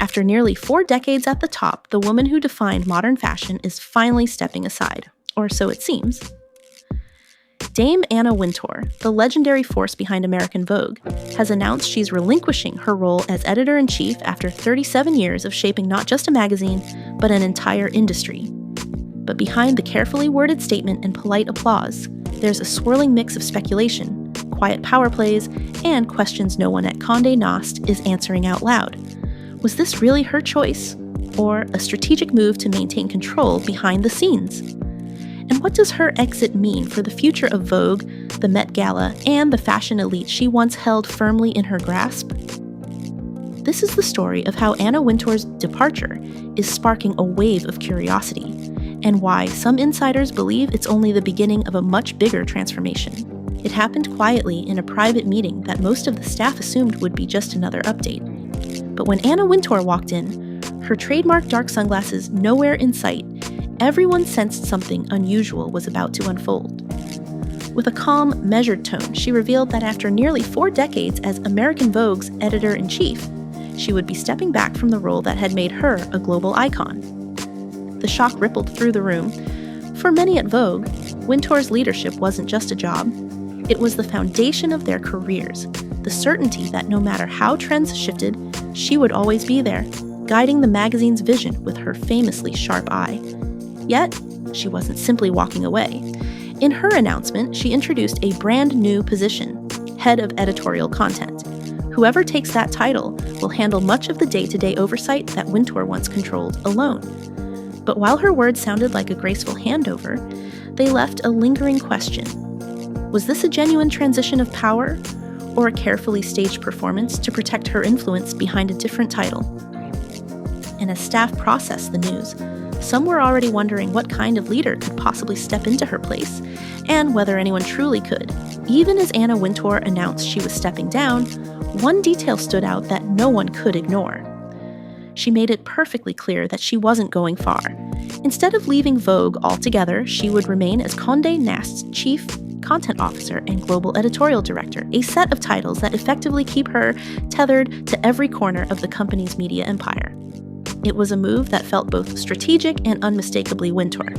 After nearly 4 decades at the top, the woman who defined modern fashion is finally stepping aside, or so it seems. Dame Anna Wintour, the legendary force behind American Vogue, has announced she's relinquishing her role as editor-in-chief after 37 years of shaping not just a magazine, but an entire industry. But behind the carefully worded statement and polite applause, there's a swirling mix of speculation, quiet power plays, and questions no one at Condé Nast is answering out loud. Was this really her choice, or a strategic move to maintain control behind the scenes? And what does her exit mean for the future of Vogue, the Met Gala, and the fashion elite she once held firmly in her grasp? This is the story of how Anna Wintour's departure is sparking a wave of curiosity, and why some insiders believe it's only the beginning of a much bigger transformation. It happened quietly in a private meeting that most of the staff assumed would be just another update. But when Anna Wintour walked in, her trademark dark sunglasses nowhere in sight, everyone sensed something unusual was about to unfold. With a calm, measured tone, she revealed that after nearly 4 decades as American Vogue's editor-in-chief, she would be stepping back from the role that had made her a global icon. The shock rippled through the room. For many at Vogue, Wintour's leadership wasn't just a job. It was the foundation of their careers, the certainty that no matter how trends shifted, she would always be there, guiding the magazine's vision with her famously sharp eye. Yet, she wasn't simply walking away. In her announcement, she introduced a brand new position, Head of Editorial Content. Whoever takes that title will handle much of the day-to-day oversight that Wintour once controlled alone. But while her words sounded like a graceful handover, they left a lingering question. Was this a genuine transition of power, or a carefully staged performance to protect her influence behind a different title? And as staff processed the news, some were already wondering what kind of leader could possibly step into her place, and whether anyone truly could. Even as Anna Wintour announced she was stepping down, one detail stood out that no one could ignore. She made it perfectly clear that she wasn't going far. Instead of leaving Vogue altogether, she would remain as Condé Nast's chief content officer and global editorial director, a set of titles that effectively keep her tethered to every corner of the company's media empire. It was a move that felt both strategic and unmistakably Wintour.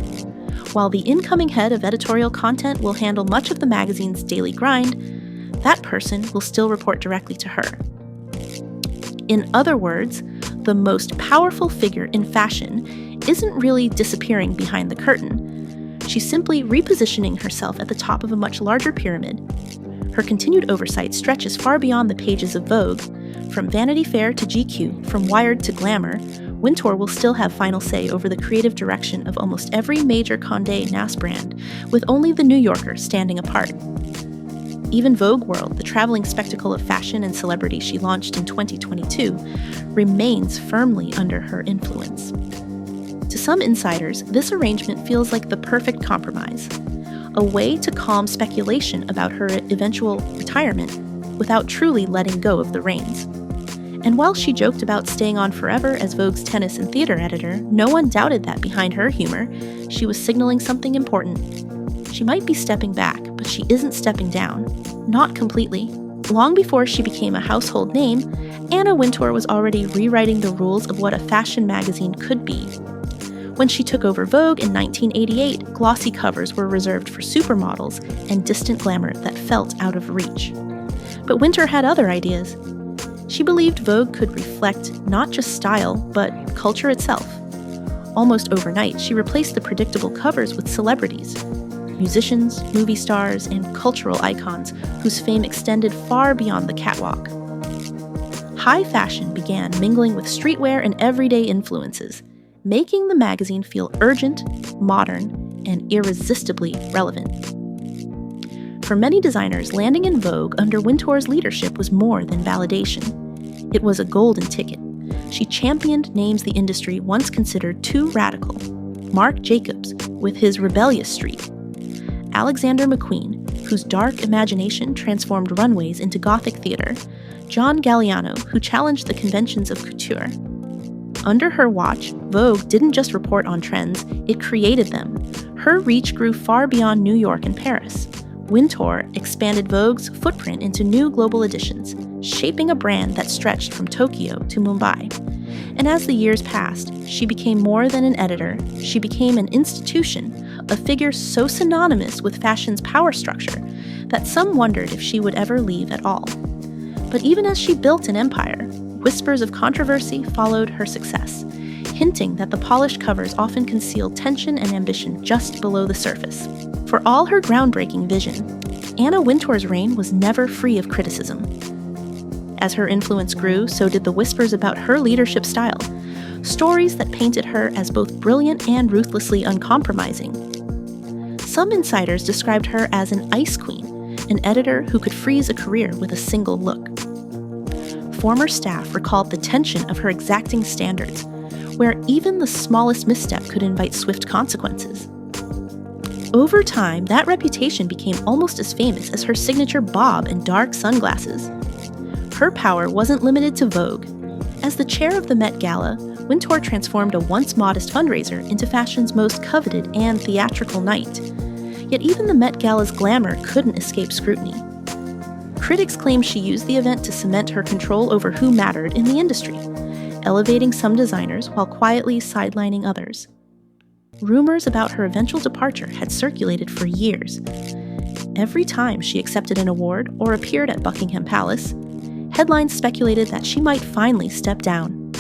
While the incoming head of editorial content will handle much of the magazine's daily grind, that person will still report directly to her. In other words, the most powerful figure in fashion isn't really disappearing behind the curtain. She's simply repositioning herself at the top of a much larger pyramid. Her continued oversight stretches far beyond the pages of Vogue. From Vanity Fair to GQ, from Wired to Glamour, Wintour will still have final say over the creative direction of almost every major Condé Nast brand, with only The New Yorker standing apart. Even Vogue World, the traveling spectacle of fashion and celebrity she launched in 2022, remains firmly under her influence. To some insiders, this arrangement feels like the perfect compromise, a way to calm speculation about her eventual retirement without truly letting go of the reins. And while she joked about staying on forever as Vogue's tennis and theater editor, no one doubted that behind her humor, she was signaling something important. She might be stepping back, but she isn't stepping down. Not completely. Long before she became a household name, Anna Wintour was already rewriting the rules of what a fashion magazine could be. When she took over Vogue in 1988, glossy covers were reserved for supermodels and distant glamour that felt out of reach. But Wintour had other ideas. She believed Vogue could reflect not just style, but culture itself. Almost overnight, she replaced the predictable covers with celebrities, musicians, movie stars, and cultural icons whose fame extended far beyond the catwalk. High fashion began mingling with streetwear and everyday influences, making the magazine feel urgent, modern, and irresistibly relevant. For many designers, landing in Vogue under Wintour's leadership was more than validation. It was a golden ticket. She championed names the industry once considered too radical. Marc Jacobs, with his rebellious streak. Alexander McQueen, whose dark imagination transformed runways into Gothic theater. John Galliano, who challenged the conventions of couture. Under her watch, Vogue didn't just report on trends, it created them. Her reach grew far beyond New York and Paris. Wintour expanded Vogue's footprint into new global editions, shaping a brand that stretched from Tokyo to Mumbai. And as the years passed, she became more than an editor. She became an institution, a figure so synonymous with fashion's power structure that some wondered if she would ever leave at all. But even as she built an empire, whispers of controversy followed her success, hinting that the polished covers often concealed tension and ambition just below the surface. For all her groundbreaking vision, Anna Wintour's reign was never free of criticism. As her influence grew, so did the whispers about her leadership style, stories that painted her as both brilliant and ruthlessly uncompromising. Some insiders described her as an ice queen, an editor who could freeze a career with a single look. Former staff recalled the tension of her exacting standards, where even the smallest misstep could invite swift consequences. Over time, that reputation became almost as famous as her signature bob and dark sunglasses. Her power wasn't limited to Vogue. As the chair of the Met Gala, Wintour transformed a once modest fundraiser into fashion's most coveted and theatrical night. Yet even the Met Gala's glamour couldn't escape scrutiny. Critics claim she used the event to cement her control over who mattered in the industry, elevating some designers while quietly sidelining others. Rumors about her eventual departure had circulated for years. Every time she accepted an award or appeared at Buckingham Palace, headlines speculated that she might finally step down.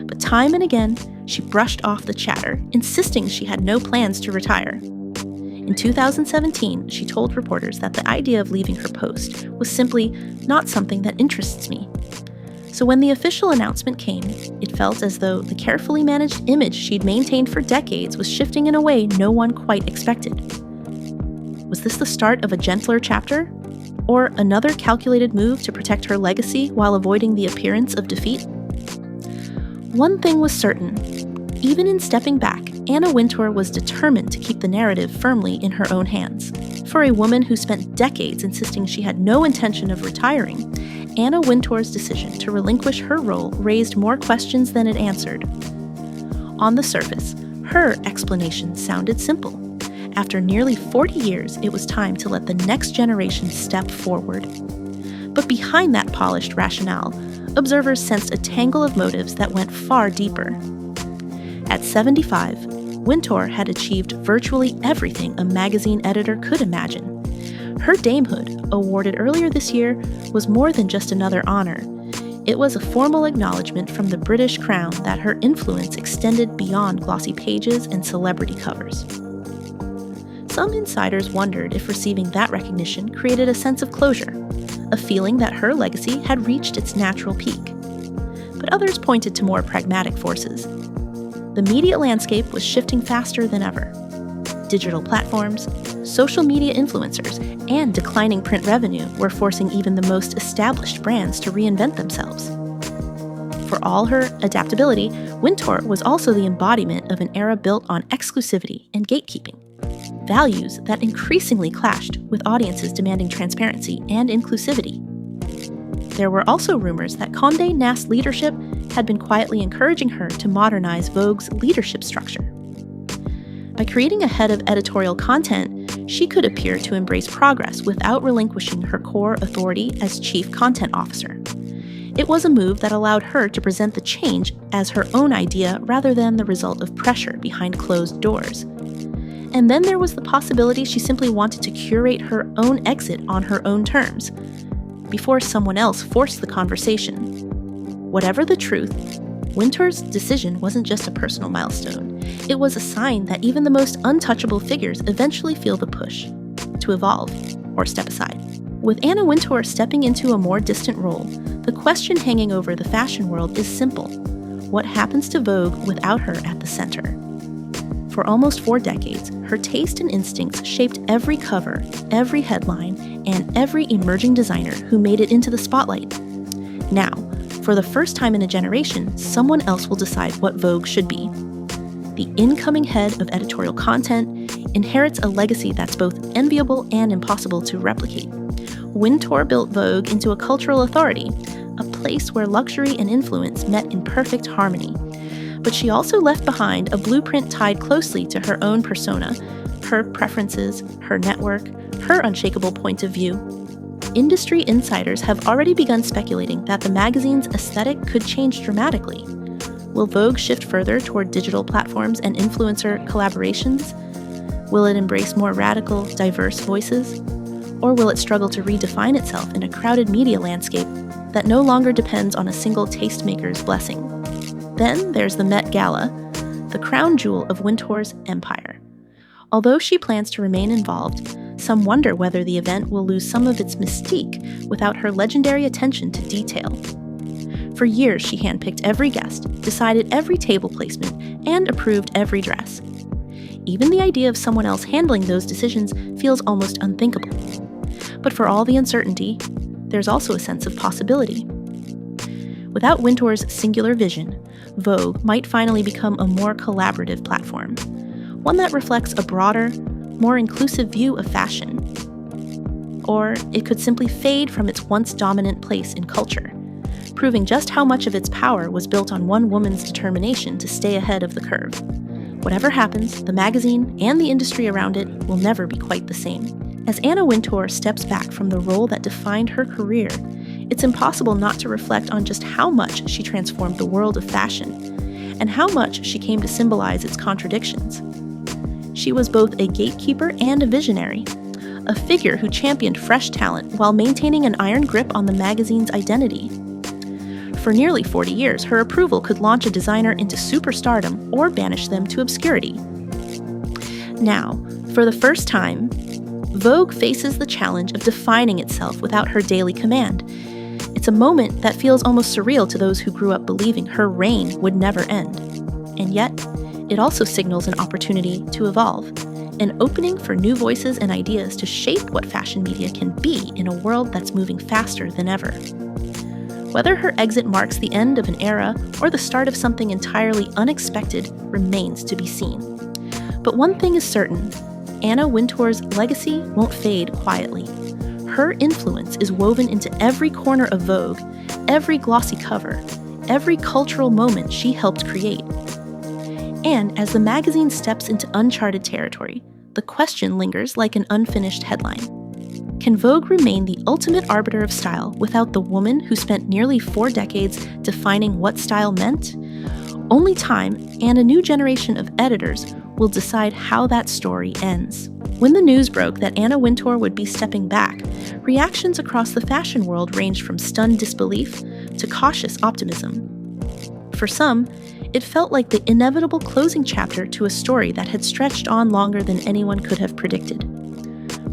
But time and again, she brushed off the chatter, insisting she had no plans to retire. In 2017, she told reporters that the idea of leaving her post was simply not something that interests me. So when the official announcement came, it felt as though the carefully managed image she'd maintained for decades was shifting in a way no one quite expected. Was this the start of a gentler chapter? Or another calculated move to protect her legacy while avoiding the appearance of defeat? One thing was certain. Even in stepping back, Anna Wintour was determined to keep the narrative firmly in her own hands. For a woman who spent decades insisting she had no intention of retiring, Anna Wintour's decision to relinquish her role raised more questions than it answered. On the surface, her explanation sounded simple. After nearly 40 years, it was time to let the next generation step forward. But behind that polished rationale, observers sensed a tangle of motives that went far deeper. At 75, Wintour had achieved virtually everything a magazine editor could imagine. Her damehood, awarded earlier this year, was more than just another honor. It was a formal acknowledgement from the British Crown that her influence extended beyond glossy pages and celebrity covers. Some insiders wondered if receiving that recognition created a sense of closure, a feeling that her legacy had reached its natural peak. But others pointed to more pragmatic forces. The media landscape was shifting faster than ever. Digital platforms, social media influencers, and declining print revenue were forcing even the most established brands to reinvent themselves. For all her adaptability, Wintour was also the embodiment of an era built on exclusivity and gatekeeping, values that increasingly clashed with audiences demanding transparency and inclusivity. There were also rumors that Condé Nast leadership had been quietly encouraging her to modernize Vogue's leadership structure. By creating a head of editorial content, she could appear to embrace progress without relinquishing her core authority as chief content officer. It was a move that allowed her to present the change as her own idea rather than the result of pressure behind closed doors. And then there was the possibility she simply wanted to curate her own exit on her own terms, before someone else forced the conversation. Whatever the truth, Wintour's decision wasn't just a personal milestone. It was a sign that even the most untouchable figures eventually feel the push to evolve or step aside. With Anna Wintour stepping into a more distant role, the question hanging over the fashion world is simple. What happens to Vogue without her at the center? For almost 4 decades, her taste and instincts shaped every cover, every headline, and every emerging designer who made it into the spotlight. Now, for the first time in a generation, someone else will decide what Vogue should be. The incoming head of editorial content inherits a legacy that's both enviable and impossible to replicate. Wintour built Vogue into a cultural authority, a place where luxury and influence met in perfect harmony. But she also left behind a blueprint tied closely to her own persona, her preferences, her network, her unshakable point of view. Industry insiders have already begun speculating that the magazine's aesthetic could change dramatically. Will Vogue shift further toward digital platforms and influencer collaborations? Will it embrace more radical, diverse voices? Or will it struggle to redefine itself in a crowded media landscape that no longer depends on a single tastemaker's blessing? Then there's the Met Gala, the crown jewel of Wintour's empire. Although she plans to remain involved, some wonder whether the event will lose some of its mystique without her legendary attention to detail. For years, she handpicked every guest, decided every table placement, and approved every dress. Even the idea of someone else handling those decisions feels almost unthinkable. But for all the uncertainty, there's also a sense of possibility. Without Wintour's singular vision, Vogue might finally become a more collaborative platform, one that reflects a broader, more inclusive view of fashion. Or it could simply fade from its once dominant place in culture, proving just how much of its power was built on one woman's determination to stay ahead of the curve. Whatever happens, the magazine and the industry around it will never be quite the same. As Anna Wintour steps back from the role that defined her career, it's impossible not to reflect on just how much she transformed the world of fashion, and how much she came to symbolize its contradictions. She was both a gatekeeper and a visionary, a figure who championed fresh talent while maintaining an iron grip on the magazine's identity. For nearly 40 years, her approval could launch a designer into superstardom or banish them to obscurity. Now, for the first time, Vogue faces the challenge of defining itself without her daily command. It's a moment that feels almost surreal to those who grew up believing her reign would never end. And yet, it also signals an opportunity to evolve, an opening for new voices and ideas to shape what fashion media can be in a world that's moving faster than ever. Whether her exit marks the end of an era or the start of something entirely unexpected remains to be seen. But one thing is certain, Anna Wintour's legacy won't fade quietly. Her influence is woven into every corner of Vogue, every glossy cover, every cultural moment she helped create. And as the magazine steps into uncharted territory, the question lingers like an unfinished headline. Can Vogue remain the ultimate arbiter of style without the woman who spent nearly 4 decades defining what style meant? Only time and a new generation of editors will decide how that story ends. When the news broke that Anna Wintour would be stepping back, reactions across the fashion world ranged from stunned disbelief to cautious optimism. For some, it felt like the inevitable closing chapter to a story that had stretched on longer than anyone could have predicted.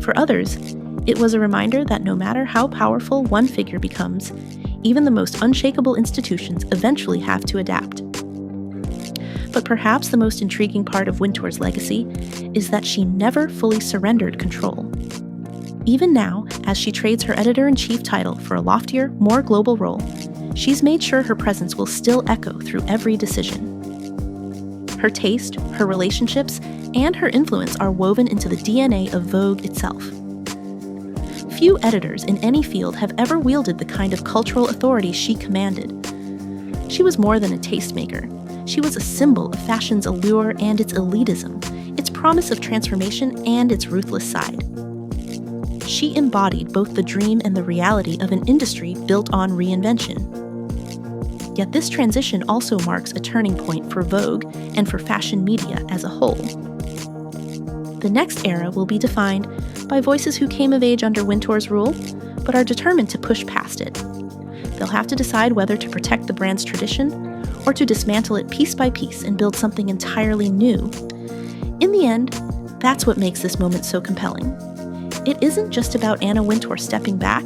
For others, it was a reminder that no matter how powerful one figure becomes, even the most unshakable institutions eventually have to adapt. But perhaps the most intriguing part of Wintour's legacy is that she never fully surrendered control. Even now, as she trades her editor-in-chief title for a loftier, more global role, she's made sure her presence will still echo through every decision. Her taste, her relationships, and her influence are woven into the DNA of Vogue itself. Few editors in any field have ever wielded the kind of cultural authority she commanded. She was more than a tastemaker. She was a symbol of fashion's allure and its elitism, its promise of transformation and its ruthless side. She embodied both the dream and the reality of an industry built on reinvention. Yet this transition also marks a turning point for Vogue and for fashion media as a whole. The next era will be defined by voices who came of age under Wintour's rule, but are determined to push past it. They'll have to decide whether to protect the brand's tradition or to dismantle it piece by piece and build something entirely new. In the end, that's what makes this moment so compelling. It isn't just about Anna Wintour stepping back.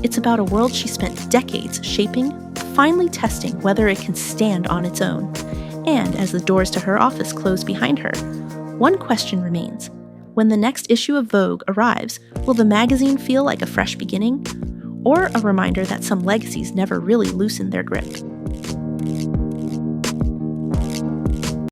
It's about a world she spent decades shaping, finally testing whether it can stand on its own. And as the doors to her office close behind her, one question remains. When the next issue of Vogue arrives, will the magazine feel like a fresh beginning, or a reminder that some legacies never really loosened their grip?